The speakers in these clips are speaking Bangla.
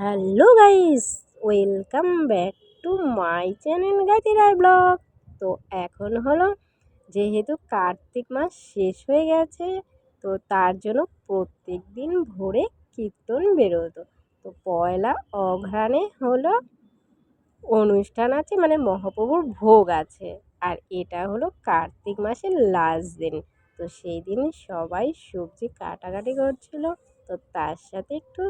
Hello guys, welcome back to my channel Gaiti Roy blog. তো এখন হলো যেহেতু কার্তিক মাস শেষ হয়ে গেছে, তো তার জন্য প্রত্যেক দিন ভোরে কীর্তন বেরোতো। তো পয়লা অঘ্রাণে হলো অনুষ্ঠান আছে, মানে মহাপ্রভুর ভোগ আছে। আর এটা হলো কার্তিক মাসের লাস্ট দিন। তো সেই দিন সবাই সবজি কাটাকাটি করছিল, তো তার সাথে একটু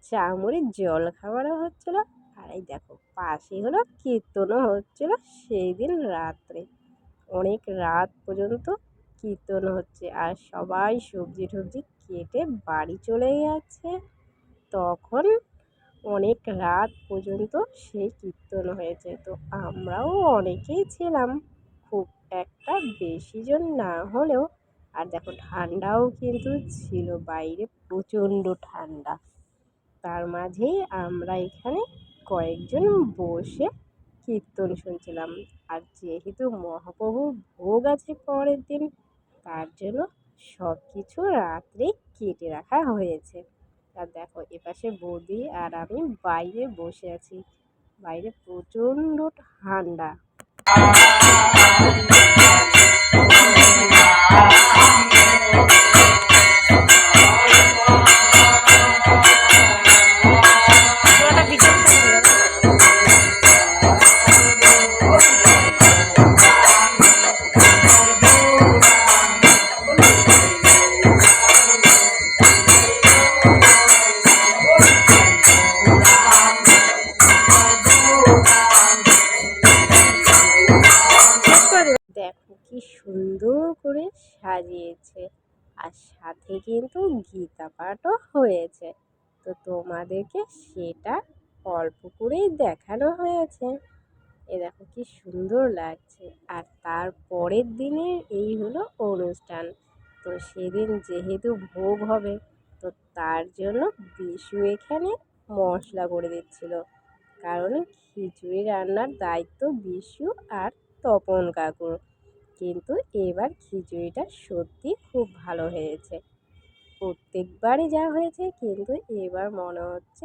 চা মুড়ির জল খাবারও হচ্ছিল। আর এই দেখো পাশেই হলো কীর্তনও হচ্ছিল সেই দিন রাত্রে। অনেক রাত পর্যন্ত কীর্তন হচ্ছে আর সবাই সবজি টবজি কেটে বাড়ি চলে যাচ্ছে। তখন অনেক রাত পর্যন্ত সেই কীর্তন হয়েছে। তো আমরাও অনেকেই ছিলাম, খুব একটা বেশি জন না হলেও। আর দেখো ঠান্ডাও কিন্তু ছিল, বাইরে প্রচণ্ড ঠান্ডা। তার মাঝেই আমরা এখানে কয়েকজন বসে কীর্তন শুনছিলাম। আর যেহেতু মহাপ্রভুর ভোগ আছে পরের দিন, তার জন্য সব কিছু রাত্রেই কেটে রাখা হয়েছে। আর দেখো এপাশে বৌদি আর আমি বাইরে বসে আছি, বাইরে প্রচণ্ড ঠান্ডা। দেখো কি সুন্দর করে সাজিয়েছে, আর সাথে কিন্তু গীতা পাঠও হয়েছে। তো তোমাদেরকে সেটা অল্প করেই দেখানো হয়েছে। এ দেখো কি সুন্দর লাগছে। আর তার পরের দিনের এই হলো অনুষ্ঠান। তো সেদিন যেহেতু ভোগ হবে, তো তার জন্য বিশু এখানে মশলা করে দিচ্ছিল, কারণ খিচুড়ি রান্নার দায়িত্ব বিশু আর তপন কাকুর। কিন্তু এবার খিচুড়িটা সত্যি খুব ভালো হয়েছে, প্রত্যেকবারই যা হয়েছে, কিন্তু এবার মনে হচ্ছে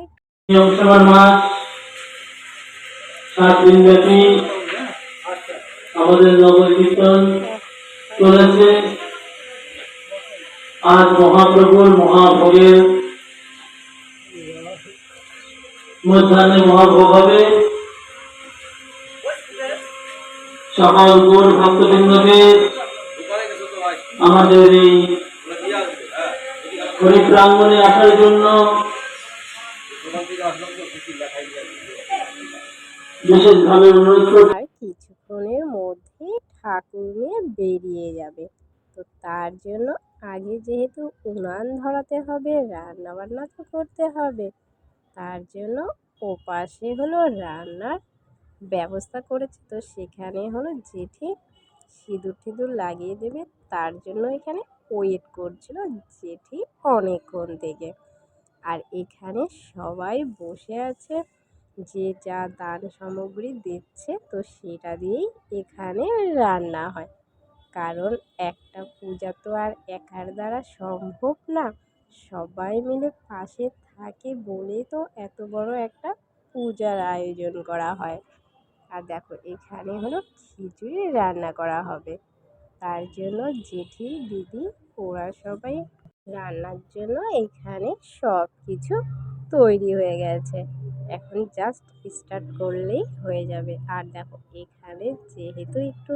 আমাদের নগর কীর্তন চলেছে। আজ মহাপ্রভুর মহাভোগের মধ্যাহ্নে মহাভোগ হবে। সকল গৌর ভক্তবৃন্দকে আমাদের এই হরিপ্রাঙ্গণে আসার জন্য বিশেষভাবে অনুরোধ করছি। আর কিছুক্ষণের মধ্যে ঠাকুর নিয়ে বেরিয়ে যাবে। তো তার জন্য আগে যেহেতু উনান ধরাতে হবে, রান্না বান্না তো করতে হবে, তার জন্য ওপাশে হলো রান্নার ব্যবস্থা করেছে। তো সেখানে হলো জেঠি সিঁদুর টিঁদুর লাগিয়ে দেবে, তার জন্য এখানে ওয়েট করছিল জেঠি অনেকক্ষণ থেকে। আর এখানে সবাই বসে আছে, যে যা দান সামগ্রী দিচ্ছে, তো সেটা দিয়েই এখানে রান্না হয়। কারণ একটা পূজা তো আর একার দ্বারা সম্ভব না, সবাই মিলে পাশে থাকে বলেই তো এত বড় একটা পূজার আয়োজন করা হয়। আর দেখো এখানে হলো খিচুড়ি রান্না করা হবে, তার জন্য জেঠি দিদি ওরা সবাই রান্নার জন্য এখানে সব কিছু তৈরি হয়ে গেছে। এখন জাস্ট স্টার্ট করলেই হয়ে যাবে। আর দেখো এখানে যেহেতু একটু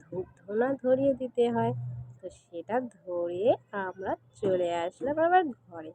ধূপ ধুনা ধরিয়ে দিতে হয়, তো সেটা ধরিয়ে আমরা চলে আসলাম আবার ঘরে।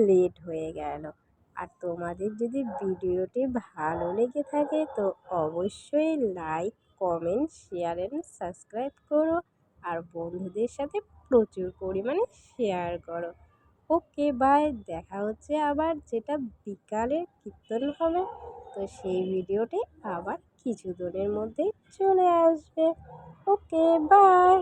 লেট হয়ে গেল। আর তোমাদের যদি ভিডিওটি ভালো লেগে থাকে তো অবশ্যই like, comment, share and subscribe করো। আর বন্ধুদের সাথে প্রচুর পরিমাণে শেয়ার করো। ওকে বাই, দেখা হচ্ছে আবার, যেটা বিকালে কীর্তন হবে। তো সেই ভিডিওটি আবার কিছুদিনের মধ্যেই চলে আসবে। Okay bye.